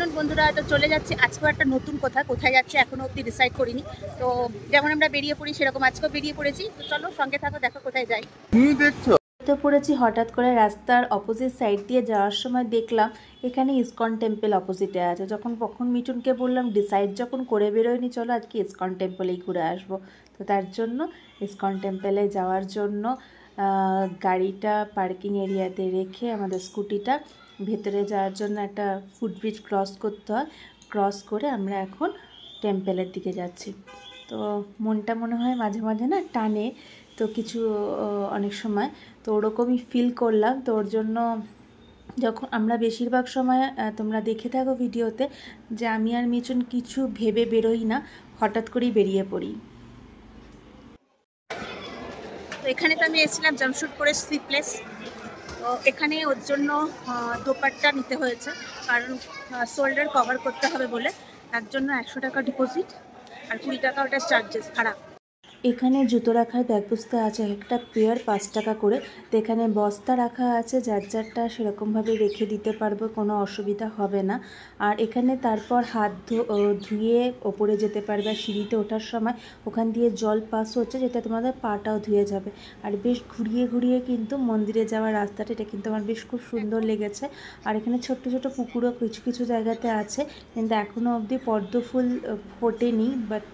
Afternoon বন্ধুরা। তো চলে যাচ্ছি আজকেও একটা নতুন কোথায় যাচ্ছে এখনো অবধি ডিসাইড করিনি। তো যেমন আমরা বেরিয়ে পড়ি সেরকম আজকেও বেরিয়ে পড়েছি। তো চলো সঙ্গে থাকো, দেখো কোথায় যাই। তুমি দেখছো তো পড়েছি হঠাৎ করে রাস্তার অপোজিট সাইড দিয়ে যাওয়ার সময় দেখলাম এখানে ইসকন টেম্পল অপোজিটে আছে। কখন মিঠুনকে বললাম ডিসাইড যখন করে বেরোয়নি, চলো আজকে ইসকন টেম্পলেই ঘুরে আসবো। তো তার জন্য ইসকন টেম্পলে যাওয়ার জন্য গাড়িটা পার্কিং এরিয়াতে রেখে আমাদের স্কুটিটা ভেতরে যাওয়ার জন্য একটা ফুটব্রিজ ক্রস করতে হয়। ক্রস করে আমরা এখন টেম্পলের দিকে যাচ্ছি। তো মনটা মনে হয় মাঝে মাঝে না টানে, তো কিছু অনেক সময় তো ওরকমই ফিল করলাম। তো ওর জন্য যখন আমরা বেশিরভাগ সময় তোমরা দেখে থাকো ভিডিওতে যে আমি আর মিঠুন কিছু ভেবে বেরোই না, হঠাৎ করেই বেরিয়ে পড়ি। তো এখানে তো আমি এসেছিলাম জাম্পশুট পরে স্লিপলেস। তো এখানে ওর জন্য দোপাট্টা নিতে হয়েছে, কারণ শোল্ডার কভার করতে হবে বলে। তার জন্য 100 টাকা ডিপোজিট আর 20 টাকা ওটা চার্জেস ভাড়া। এখানে জুতো রাখার ব্যবস্থা আছে, একটা পেয়ার 5 টাকা করে। তো এখানে বস্তা রাখা আছে, যার যারটা সেরকমভাবে রেখে দিতে পারবো, কোনো অসুবিধা হবে না। আর এখানে তারপর হাত ধুয়ে ওপরে যেতে পারবে। আর সিঁড়িতে ওঠার সময় ওখান দিয়ে জল পাস হচ্ছে, যেটা তোমাদের পাটাও ধুয়ে যাবে। আর বেশ ঘুরিয়ে ঘুরিয়ে কিন্তু মন্দিরে যাওয়ার রাস্তাটা, এটা কিন্তু আমার বেশ খুব সুন্দর লেগেছে। আর এখানে ছোট্ট ছোট পুকুরও কিছু কিছু জায়গাতে আছে, কিন্তু এখনও অবধি পদ্ম ফুল ফোটেনি, বাট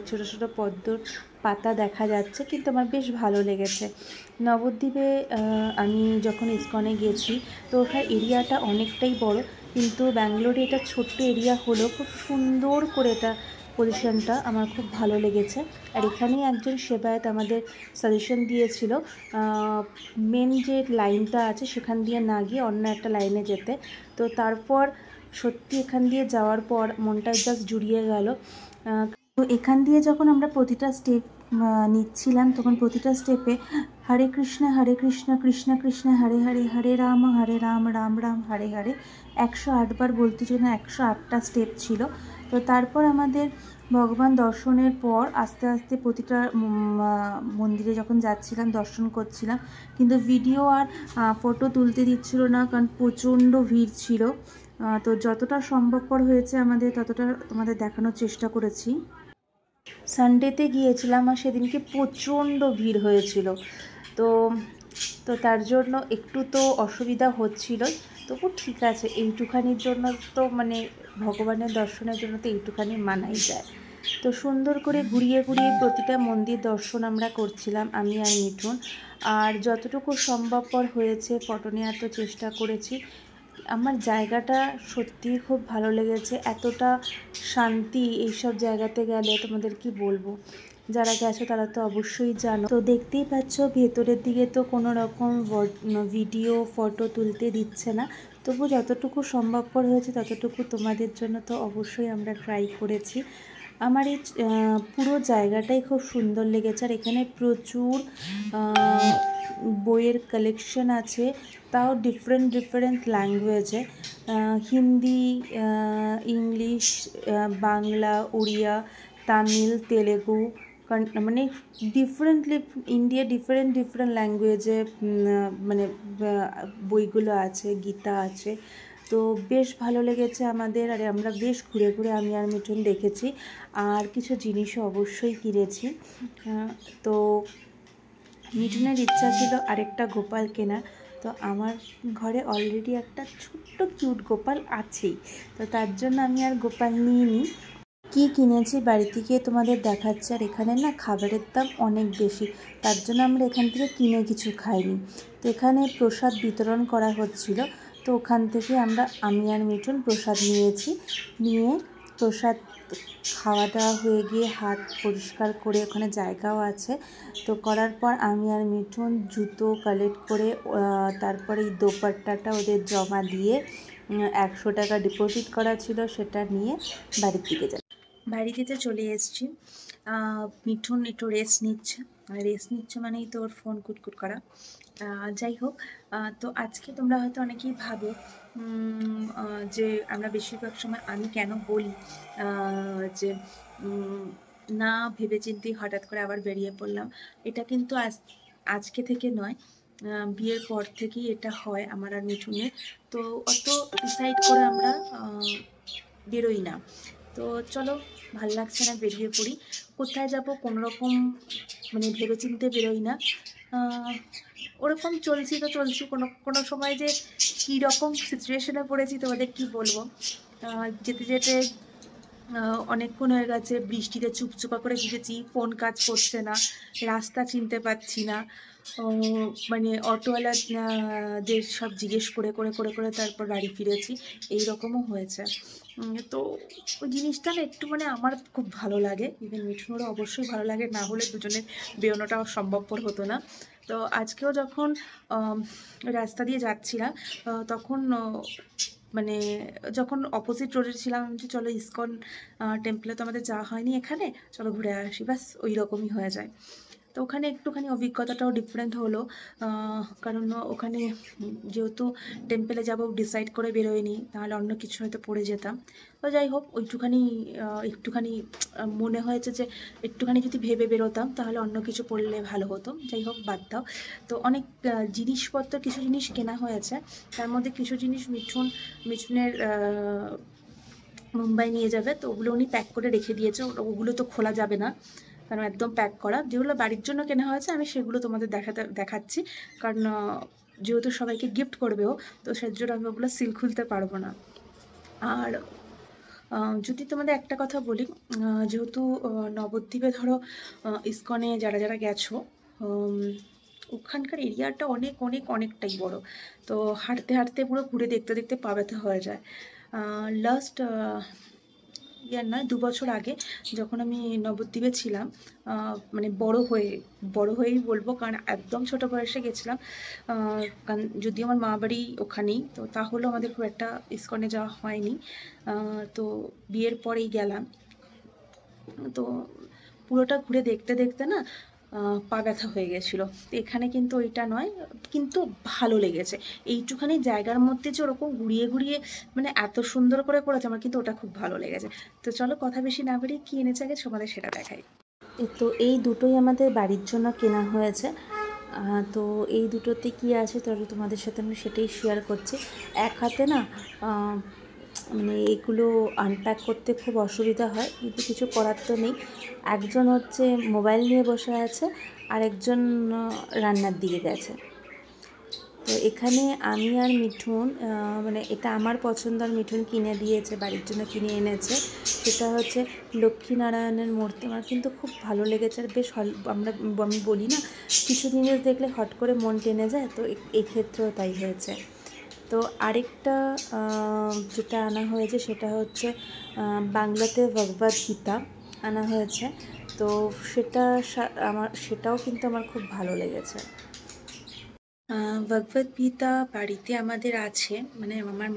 ছোটো ছোটো পদ্মর পাতা দেখা যাচ্ছে, কিন্তু আমার বেশ ভালো লেগেছে। নবদ্বীপে আমি যখন ইসকনে গেছি, তো ওখানে এরিয়াটা অনেকটাই বড়, কিন্তু ব্যাঙ্গালোরে এটা ছোট্ট এরিয়া হলেও খুব সুন্দর করে এটা পজিশনটা আমার খুব ভালো লেগেছে। আর এখানেই একজন সেবায়েত আমাদের সাজেশন দিয়েছিল মেন যে লাইনটা আছে সেখান দিয়ে না গিয়ে অন্য একটা লাইনে যেতে। তো তারপর সত্যি এখান দিয়ে যাওয়ার পর মনটা জাস্ট জুড়িয়ে গেল। তো এখান দিয়ে যখন আমরা প্রতিটা স্টেপ নিচ্ছিলাম, তখন প্রতিটা স্টেপে হরে কৃষ্ণ কৃষ্ণ কৃষ্ণ হরে হরে, হরে রাম রাম রাম হরে হরে 108 বার বলতে জন্য 108টা স্টেপ ছিল। তো তারপর আমাদের ভগবান দর্শনের পর আস্তে আস্তে প্রতিটা মন্দিরে যখন যাচ্ছিলাম দর্শন করছিলাম, কিন্তু ভিডিও আর ফটো তুলতে দিচ্ছিল না, কারণ প্রচণ্ড ভিড় ছিল। তো যতটা সম্ভবপর হয়েছে আমাদের ততটা তোমাদের দেখানোর চেষ্টা করেছি। সানডেতে গিয়েছিলাম আর সেদিনকে প্রচণ্ড ভিড় হয়েছিল। তো তো তার জন্য একটু তো অসুবিধা হচ্ছিল, তবু ঠিক আছে, এইটুখানির জন্য তো মানে ভগবানের দর্শনের জন্য তো এইটুখানি মানাই যায়। তো সুন্দর করে ঘুরিয়ে ঘুরিয়ে প্রতিটা মন্দির দর্শন আমরা করছিলাম, আমি আর মিঠুন। আর যতটুকু সম্ভবপর হয়েছে ফটো নেওয়ার তো চেষ্টা করেছি। আমার জায়গাটা সত্যিই খুব ভালো লেগেছে, এতটা শান্তি এইসব জায়গাতে গেলে তোমাদের কি বলবো, যারা গেছো তারা তো অবশ্যই জানো। তো দেখতেই পাচ্ছ ভেতরের দিকে তো কোনো রকম ভিডিও ফটো তুলতে দিচ্ছে না, তবু যতটুকু সম্ভবপর হয়েছে ততটুকু তোমাদের জন্য তো অবশ্যই আমরা ট্রাই করেছি। আমার এই পুরো জায়গাটাই খুব সুন্দর লেগেছে। আর এখানে প্রচুর বইয়ের কালেকশন আছে, তাও ডিফারেন্ট ল্যাঙ্গুয়েজে, হিন্দি, ইংলিশ, বাংলা, উড়িয়া, তামিল, তেলেগু, মানে ডিফারেন্ট ল্যাঙ্গুয়েজে মানে বইগুলো আছে, গীতা আছে। তো বেশ ভালো লেগেছে আমাদের। আর আমরা বেশ ঘুরে ঘুরে আমি আর মিঠুন দেখেছি, আর কিছু জিনিসও অবশ্যই কিনেছি। তো মিঠুনের ইচ্ছা ছিল আরেকটা গোপাল কেনা, তো আমার ঘরে অলরেডি একটা ছোট্ট কিউট গোপাল আছেই, তো তার জন্য আমি আর গোপাল নিইনি। কি কিনেছি বাড়ি থেকে তোমাদের দেখাচ্ছে। আর এখানে না খাবারের দাম অনেক বেশি, তার জন্য আমরা এখান থেকে কিনে কিছু খাইনি। তো এখানে প্রসাদ বিতরণ করা হচ্ছিল, তো ওখান থেকে আমি আর মিঠুন প্রসাদ নিয়ে প্রসাদ খাওয়া দাওয়া হয়ে গিয়ে হাত পরিষ্কার করে, ওখানে জায়গাও আছে, তো করার পর আমি আর মিঠুন জুতো কালেক্ট করে তারপরে এই দোপাট্টাটা ওদের জমা দিয়ে 100 টাকা ডিপোজিট করা ছিল, সেটা নিয়ে বাড়িতে চলে এসেছি। মিঠুন একটু রেস্ট নিচ্ছে মানেই তো ওর ফোন কুটকুট করা। যাই হোক, তো আজকে তোমরা হয়তো অনেকেই ভাবো যে আমরা বেশিরভাগ সময় আমি কেন বলি যে না ভেবেচিন্তে হঠাৎ করে আবার বেরিয়ে পড়লাম। এটা কিন্তু আজকে থেকে নয়, বিয়ের পর থেকেই এটা হয় আমার আর মিঠুনের। তো অত ডিসাইড করে আমরা বেরোই না। তো চলো, ভাল লাগছে না, বেরিয়ে পড়ি। কোথায় যাব কোনো রকম মানে ভেবেচিন্তে বেরোই না। ওরকম চলছি তো চলছি, কোনো কোনো সময় যে কী রকম সিচুয়েশনে পড়েছি তোমাদের কি বলবো। যেতে যেতে অনেকক্ষণ হয়ে গেছে, বৃষ্টিতে চুপচুপা করে ভিজেছি, ফোন কাজ করছে না, রাস্তা চিনতে পারছি না। মানে অটোওয়ালা দের সব জিজ্ঞেস করে করে করে করে তারপর বাড়ি ফিরেছি, এই রকমও হয়েছে। তো ওই জিনিসটা না একটু মানে আমার খুব ভালো লাগে, ইভেন মিঠুনেরও অবশ্যই ভালো লাগে, না হলে দুজনের বেরোনোটাও সম্ভবপর হতো না। তো আজকেও যখন রাস্তা দিয়ে যাচ্ছিলাম তখন মানে যখন অপোজিট রোডে ছিলাম, আমি বলছি চলো ইসকন টেম্পলে তো আমাদের যাওয়া হয়নি, এখানে চলো ঘুরে আসি, ব্যাস ওই রকমই হয়ে যায়। তো ওখানে একটুখানি অভিজ্ঞতাটাও ডিফারেন্ট হলো, কারণ ওখানে যেহেতু টেম্পেলে যাব ডিসাইড করে বেরোয়নি, তাহলে অন্য কিছু হয়তো পড়ে যেতাম। তো যাই হোক, একটুখানি মনে হয়েছে যে একটুখানি যদি ভেবে বেরোতাম তাহলে অন্য কিছু পড়লে ভালো হতো। যাই হোক, বাদ দাও। তো অনেক জিনিসপত্র, কিছু জিনিস কেনা হয়েছে, তার মধ্যে কিছু জিনিস মিঠুনের মুম্বাই নিয়ে যাবে, তো ওগুলো উনি প্যাক করে রেখে দিয়েছে, ওগুলো তো খোলা যাবে না, কারণ একদম প্যাক করা। যেগুলো বাড়ির জন্য কেনা হয়েছে আমি সেগুলো তোমাদের দেখাচ্ছি, কারণ যেহেতু সবাইকে গিফট করবেও, তো সেই জন্য আমি ওগুলো সিল খুলতে পারবো না। আর যদি তোমাদের একটা কথা বলি, যেহেতু নবদ্বীপে ধরো ইসকনে যারা যারা গেছো, ওখানকার এরিয়াটা অনেকটাই বড়। তো হাঁটতে হাঁটতে পুরো ঘুরে দেখতে দেখতে পা ব্যথা হয়ে যায়। লাস্ট ইয়ার নয়, 2 বছর আগে যখন আমি নবদ্বীপে ছিলাম, মানে বড় হয়েই বলবো, কারণ একদম ছোট বয়সে গেছিলাম, কারণ যদি আমার মা বাড়ি ওখানেই, তো তাহলেও আমাদের খুব একটা ইসকনে যাওয়া হয়নি। তো বিয়ের পরেই গেলাম। তো পুরোটা ঘুরে দেখতে দেখতে না পা ব্যথা হয়ে গেছিলো। তো এখানে কিন্তু ওইটা নয়, কিন্তু ভালো লেগেছে। এইটুখানি জায়গার মধ্যে যে ওরকম ঘুরিয়ে ঘুরিয়ে মানে এত সুন্দর করে করেছে, আমার কিন্তু ওটা খুব ভালো লেগেছে। তো চলো কথা বেশি না বাড়িয়ে কী এনেছে আগে তোমাদের সেটা দেখাই। তো এই দুটোই আমাদের বাড়ির জন্য কেনা হয়েছে। তো এই দুটোতে কি আছে তাহলে তোমাদের সাথে আমি সেটাই শেয়ার করছি। এক হাতে না মানে এগুলো আনপ্যাক করতে খুব অসুবিধা হয়, কিন্তু কিছু করার তো নেই। একজন হচ্ছে মোবাইল নিয়ে বসে আছে, আর একজন রান্নার দিকে গেছে। তো এখানে আমি আর মিঠুন, মানে এটা আমার পছন্দ, আর মিঠুন কিনে দিয়েছে, বাড়ির জন্য কিনে এনেছে। সেটা হচ্ছে লক্ষ্মীনারায়ণের মূর্তি। আমার কিন্তু খুব ভালো লেগেছে, আর বেশ আমি বলি না, কিছু জিনিস দেখলে হট করে মন টেনে যায়, তো এই ক্ষেত্রেও তাই হয়েছে। তো আরেকটা যেটা আনা হয়েছে সেটা হচ্ছে বাংলাতে ভগবদ গীতা আনা হয়েছে। তো সেটাও কিন্তু আমার খুব ভালো লেগেছে। ভগবদ গীতা বাড়িতে আমাদের আছে, মানে আমার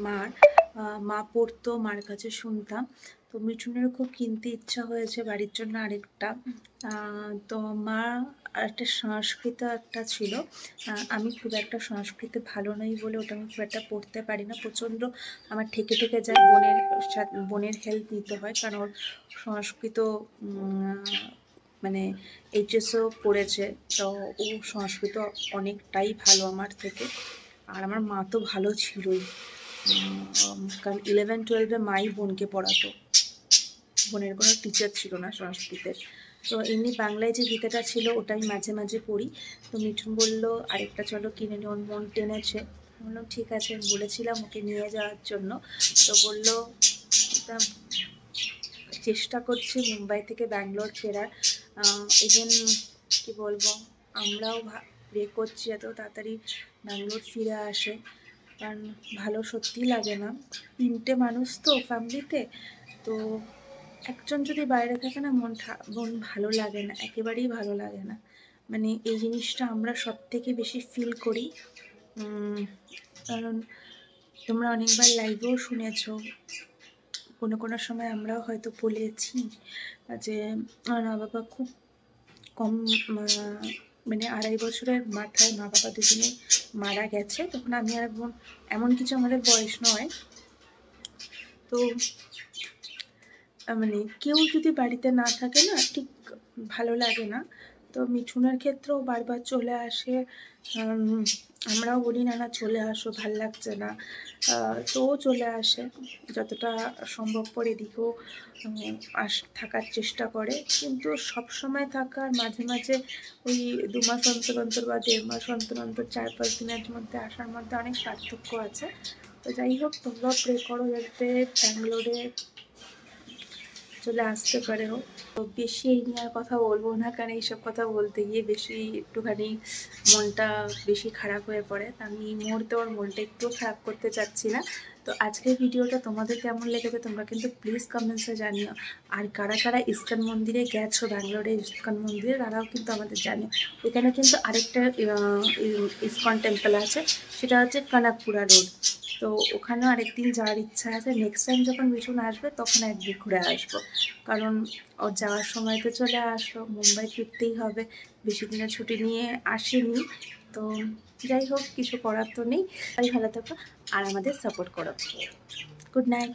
মা পড়তো, মার কাছে শুনতাম। তো মিঠুনেরও খুব কিনতে ইচ্ছা হয়েছে বাড়ির জন্য আরেকটা। তো মা একটা সংস্কৃত একটা ছিল, আমি খুব একটা সংস্কৃতে ভালো নই বলে ওটা আমি খুব একটা পড়তে পারি না, প্রচণ্ড আমার ঠেকে যায়। বোনের হেল্প নিতে হয়, কারণ ওর সংস্কৃত মানে এইচএসও পড়েছে, তো ও সংস্কৃত অনেকটাই ভালো আমার থেকে। আর আমার মা তো ভালো ছিলই, কারণ 11-12-এ মাই বোনকে পড়াতো, বোনের কোনো টিচার ছিল না সংস্কৃতের। তো এমনি বাংলায় যে গীতাটা ছিল ওটাই মাঝে মাঝে পড়ি। তো মিঠুন বললো আরেকটা চলো কিনে নি, ওর মন টেনেছে। বললাম ঠিক আছে, বলেছিলাম ওকে নিয়ে যাওয়ার জন্য। তো বললো চেষ্টা করছি মুম্বাই থেকে ব্যাঙ্গালোর ফেরার। ইভেন কি বলবো, আমরাও প্রে করছি এত তাড়াতাড়ি ব্যাঙ্গালোর ফিরে আসে, কারণ ভালো সত্যিই লাগে না। 3টে মানুষ তো ফ্যামিলিতে, তো একজন যদি বাইরে থাকে না, মন ভালো লাগে না, একেবারেই ভালো লাগে না। মানে এই জিনিসটা আমরা সব থেকে বেশি ফিল করি, কারণ তোমরা অনেকবার লাইভেও শুনেছো, কোনো সময় আমরাও হয়তো বলেছি যে আমার মা বাবা খুব কম, মানে 2.5 বছরের মাথায় মা বাবা দুজনেই মারা গেছে, তখন আমি আর বোন, এমন কিছু আমাদের বয়স নয়। তো মানে কেউ যদি বাড়িতে না থাকে না, ঠিক ভালো লাগে না। তো মিঠুনের ক্ষেত্রেও বারবার চলে আসে, আমরাও বলি না না চলে আসো, ভাল লাগছে না, তো ও চলে আসে, যতটা সম্ভবপর এদিকেও থাকার চেষ্টা করে, কিন্তু সব সময় থাকার মাঝে মাঝে ওই 2 মাস অন্তর অন্তর বা 1.5 মাস অন্তর অন্তর 4-5 দিনের মধ্যে আসার মধ্যে অনেক পার্থক্য আছে। তো যাই হোক, তোমরাও প্রে করো যাতে ব্যাঙ্গালোরে চলে আসতে পারে ও। তো বেশি এই নিয়ে আর কথা বলবো না, কারণ এইসব কথা বলতে গিয়ে বেশি একটুখানি মনটা বেশি খারাপ হয়ে পড়ে। তা আমি এই মুহূর্তে ওর মনটা একটুও খারাপ করতে চাচ্ছি না। তো আজকের ভিডিওটা তোমাদের কেমন লেগেছে তোমরা কিন্তু প্লিজ কমেন্টসে জানিও। আর কারা কারা ইস্কন মন্দিরে গেছো, ব্যাঙ্গালোরে ইস্কন মন্দিরে, তারাও কিন্তু আমাদের জানিও। এখানে কিন্তু আরেকটা ইস্কন টেম্পল আছে, সেটা হচ্ছে কনকপুরা রোড। তো ওখানেও আরেকদিন যাওয়ার ইচ্ছা আছে। নেক্সট টাইম যখন মিঠুন আসবে তখন একদিন ঘুরে আসবো, কারণ ওর যাওয়ার সময় তো চলে আসলো, মুম্বাই ফিরতেই হবে, বেশি দিনের ছুটি নিয়ে আসেনি। তো যাই হোক, কিছু করার তো নেই। তাই ভালো থাকো আর আমাদের সাপোর্ট করো। Good night.